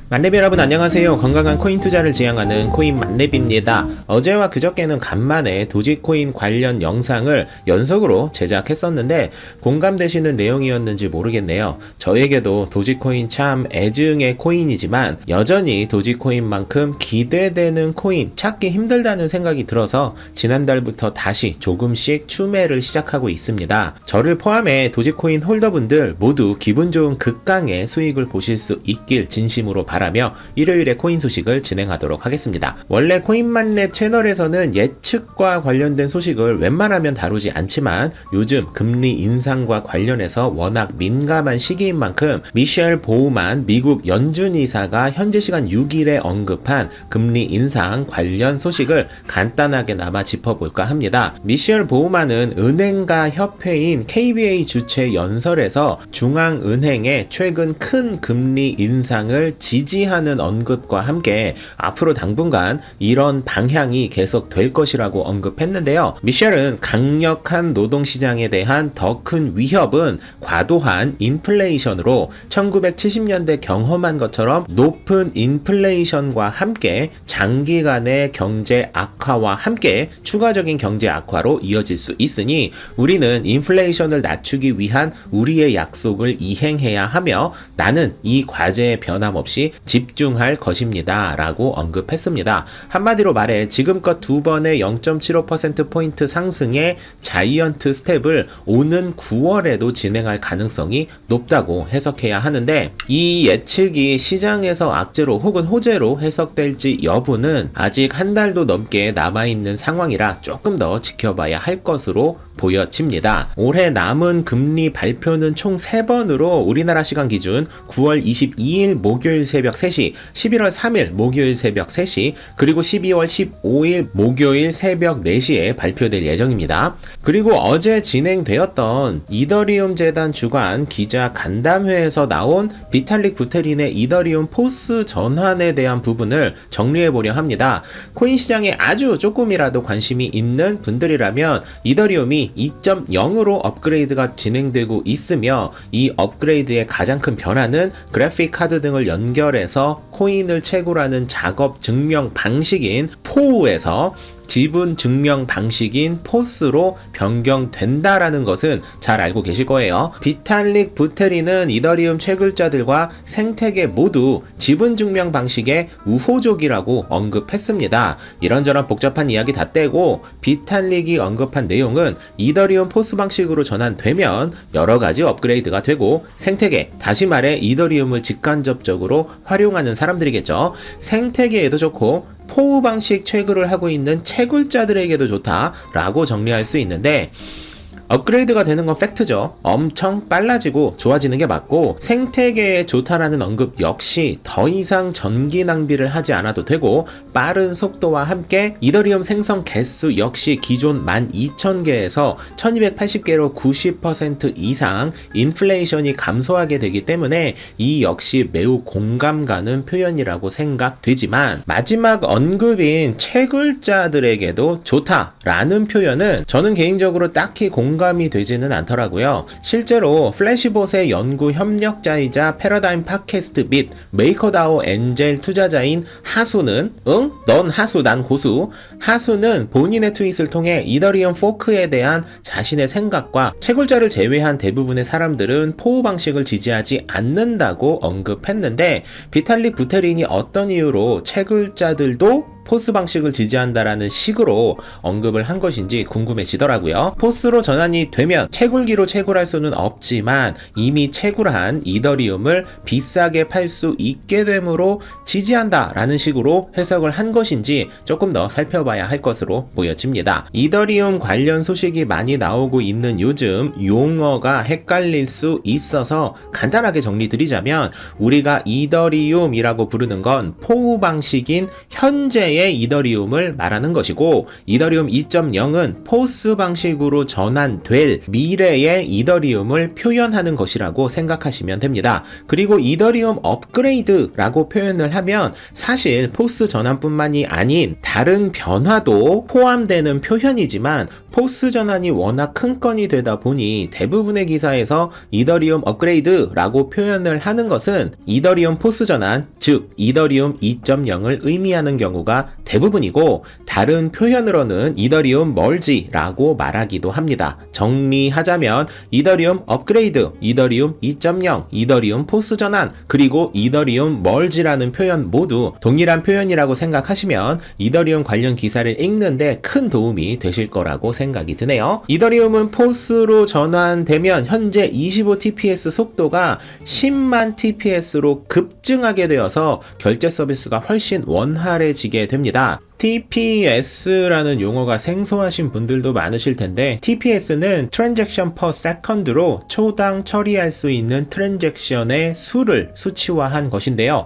만렙 여러분 안녕하세요. 건강한 코인 투자를 지향하는 코인 만렙입니다. 어제와 그저께는 간만에 도지코인 관련 영상을 연속으로 제작했었는데 공감되시는 내용이었는지 모르겠네요. 저에게도 도지코인 참 애증의 코인이지만 여전히 도지코인만큼 기대되는 코인 찾기 힘들다는 생각이 들어서 지난달부터 다시 조금씩 추매를 시작하고 있습니다. 저를 포함해 도지코인 홀더분들 모두 기분 좋은 극강의 수익을 보실 수 있길 진심으로 바라며 일요일에 코인 소식을 진행하도록 하겠습니다. 원래 코인만렙 채널에서는 예측과 관련된 소식을 웬만하면 다루지 않지만 요즘 금리 인상과 관련해서 워낙 민감한 시기인 만큼 미셸 보우만 미국 연준이사가 현재 시간 6일에 언급한 금리 인상 관련 소식을 간단하게나마 짚어볼까 합니다. 미셸 보우만은 은행가 협회인 KBA 주최 연설에서 중앙은행의 최근 큰 금리 인상을 지지하는 언급과 함께 앞으로 당분간 이런 방향이 계속될 것이라고 언급했는데요. 미셸은 강력한 노동시장에 대한 더 큰 위협은 과도한 인플레이션으로 1970년대 경험한 것처럼 높은 인플레이션과 함께 장기간의 경제 악화와 함께 추가적인 경제 악화로 이어질 수 있으니 우리는 인플레이션을 낮추기 위한 우리의 약속을 이행해야 하며 나는 이 과제에 변함없이 집중할 것입니다 라고 언급했습니다. 한마디로 말해 지금껏 두 번의 0.75%포인트 상승의 자이언트 스텝을 오는 9월에도 진행할 가능성이 높다고 해석해야 하는데 이 예측이 시장에서 악재로 혹은 호재로 해석될지 여부는 아직 한 달도 넘게 남아있는 상황이라 조금 더 지켜봐야 할 것으로 보여집니다. 올해 남은 금리 발표는 총 3번으로 우리나라 시간 기준 9월 22일 목요일 새벽 3시, 11월 3일 목요일 새벽 3시, 그리고 12월 15일 목요일 새벽 4시에 발표될 예정입니다. 그리고 어제 진행되었던 이더리움 재단 주관 기자 간담회에서 나온 비탈릭 부테린의 이더리움 포스 전환에 대한 부분을 정리해보려 합니다. 코인 시장에 아주 조금이라도 관심이 있는 분들이라면 이더리움이 2.0으로 업그레이드가 진행되고 있으며 이 업그레이드의 가장 큰 변화는 그래픽 카드 등을 연결해서 코인을 채굴하는 작업 증명 방식인 포우에서 지분 증명 방식인 포스로 변경된다라는 것은 잘 알고 계실 거예요. 비탈릭 부테린은 이더리움 채굴자들과 생태계 모두 지분 증명 방식의 우호적이라고 언급했습니다. 이런저런 복잡한 이야기 다 떼고 비탈릭이 언급한 내용은 이더리움 포스 방식으로 전환되면 여러가지 업그레이드가 되고 생태계, 다시 말해 이더리움을 직간접적으로 활용하는 사람들이겠죠. 생태계에도 좋고 포우 방식 채굴을 하고 있는 채굴자들에게도 좋다라고 정리할 수 있는데 업그레이드가 되는 건 팩트죠. 엄청 빨라지고 좋아지는 게 맞고 생태계에 좋다라는 언급 역시 더 이상 전기 낭비를 하지 않아도 되고 빠른 속도와 함께 이더리움 생성 개수 역시 기존 12,000개에서 1280개로 90% 이상 인플레이션이 감소하게 되기 때문에 이 역시 매우 공감 가는 표현이라고 생각되지만 마지막 언급인 채굴자들에게도 좋다라는 표현은 저는 개인적으로 딱히 공감이 되지는 않더라고요. 실제로 플래시봇의 연구 협력자이자 패러다임 팟캐스트 및 메이커다오 엔젤 투자자인 하수는 넌 하수 난 고수. 하수는 본인의 트윗을 통해 이더리움 포크에 대한 자신의 생각과 채굴자를 제외한 대부분의 사람들은 포우 방식을 지지하지 않는다고 언급했는데 비탈릭 부테린이 어떤 이유로 채굴자들도 포스 방식을 지지한다라는 식으로 언급을 한 것인지 궁금해지더라고요. 포스로 전환이 되면 채굴기로 채굴할 수는 없지만 이미 채굴한 이더리움을 비싸게 팔 수 있게 되므로 지지한다라는 식으로 해석을 한 것인지 조금 더 살펴봐야 할 것으로 보여집니다. 이더리움 관련 소식이 많이 나오고 있는 요즘 용어가 헷갈릴 수 있어서 간단하게 정리드리자면 우리가 이더리움이라고 부르는 건 포우 방식인 현재의 현재의 이더리움을 말하는 것이고, 이더리움 2.0은 포스 방식으로 전환될 미래의 이더리움을 표현하는 것이라고 생각하시면 됩니다. 그리고 이더리움 업그레이드라고 표현을 하면 사실 포스 전환뿐만이 아닌 다른 변화도 포함되는 표현이지만, 포스 전환이 워낙 큰 건이 되다 보니 대부분의 기사에서 이더리움 업그레이드라고 표현을 하는 것은 이더리움 포스 전환, 즉 이더리움 2.0을 의미하는 경우가 대부분이고, 다른 표현으로는 이더리움 멀지라고 말하기도 합니다. 정리하자면 이더리움 업그레이드, 이더리움 2.0, 이더리움 포스 전환, 그리고 이더리움 멀지라는 표현 모두 동일한 표현이라고 생각하시면 이더리움 관련 기사를 읽는데 큰 도움이 되실 거라고 생각이 드네요. 이더리움은 포스로 전환되면 현재 25TPS 속도가 10만 TPS로 급증하게 되어서 결제 서비스가 훨씬 원활해지게 됩니다. TPS라는 용어가 생소하신 분들도 많으실 텐데, TPS는 Transaction per Second로 초당 처리할 수 있는 트랜잭션의 수를 수치화한 것인데요.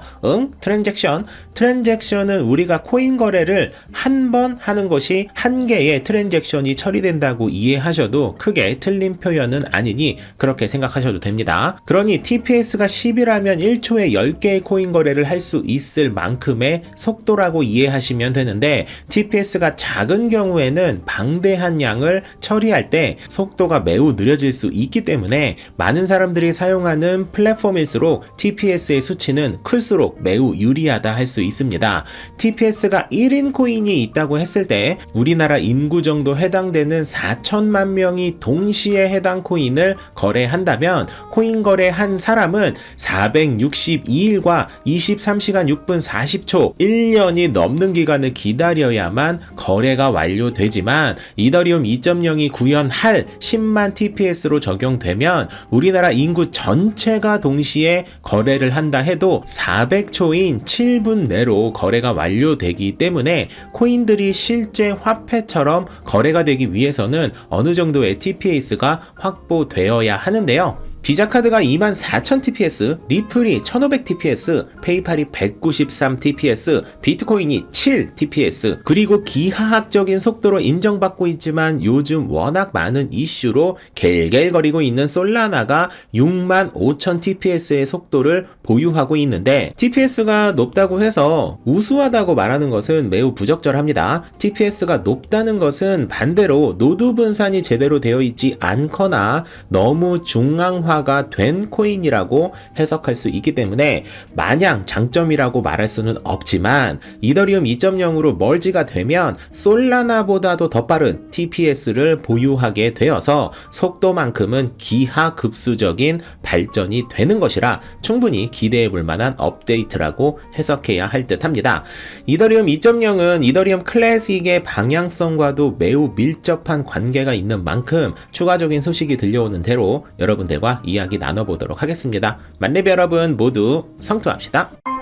트랜잭션은 우리가 코인 거래를 한 번 하는 것이 한 개의 트랜잭션이 처리된다고 이해하셔도 크게 틀린 표현은 아니니 그렇게 생각하셔도 됩니다. 그러니 TPS가 10이라면 1초에 10개의 코인 거래를 할 수 있을 만큼의 속도라고 이해하시면 되는데, TPS가 작은 경우에는 방대한 양을 처리할 때 속도가 매우 느려질 수 있기 때문에 많은 사람들이 사용하는 플랫폼일수록 TPS의 수치는 클수록 매우 유리하다 할 수 있습니다. TPS가 1인 코인이 있다고 했을 때 우리나라 인구 정도 해당되는 4천만 명이 동시에 해당 코인을 거래한다면 코인 거래한 사람은 462일과 23시간 6분 40초 1년이 넘는 기간을 기다려야만 거래가 완료되지만, 이더리움 2.0이 구현할 10만 TPS로 적용되면 우리나라 인구 전체가 동시에 거래를 한다 해도 400초인 7분 내로 거래가 완료되기 때문에 코인들이 실제 화폐처럼 거래가 되기 위해서는 어느 정도의 TPS가 확보되어야 하는데요. 비자카드가 24,000TPS, 리플이 1,500TPS, 페이팔이 193TPS, 비트코인이 7TPS, 그리고 기하학적인 속도로 인정받고 있지만 요즘 워낙 많은 이슈로 갤갤거리고 있는 솔라나가 65,000TPS의 속도를 보유하고 있는데, TPS가 높다고 해서 우수하다고 말하는 것은 매우 부적절합니다. TPS가 높다는 것은 반대로 노드 분산이 제대로 되어 있지 않거나 너무 중앙화 가 된 코인이라고 해석할 수 있기 때문에 마냥 장점이라고 말할 수는 없지만, 이더리움 2.0으로 멀지가 되면 솔라나보다도 더 빠른 TPS를 보유하게 되어서 속도만큼은 기하급수적인 발전이 되는 것이라 충분히 기대해 볼 만한 업데이트라고 해석해야 할 듯 합니다. 이더리움 2.0은 이더리움 클래식의 방향성과도 매우 밀접한 관계가 있는 만큼 추가적인 소식이 들려오는 대로 여러분들과 이야기 나눠보도록 하겠습니다. 만렙 여러분 모두 성투합시다.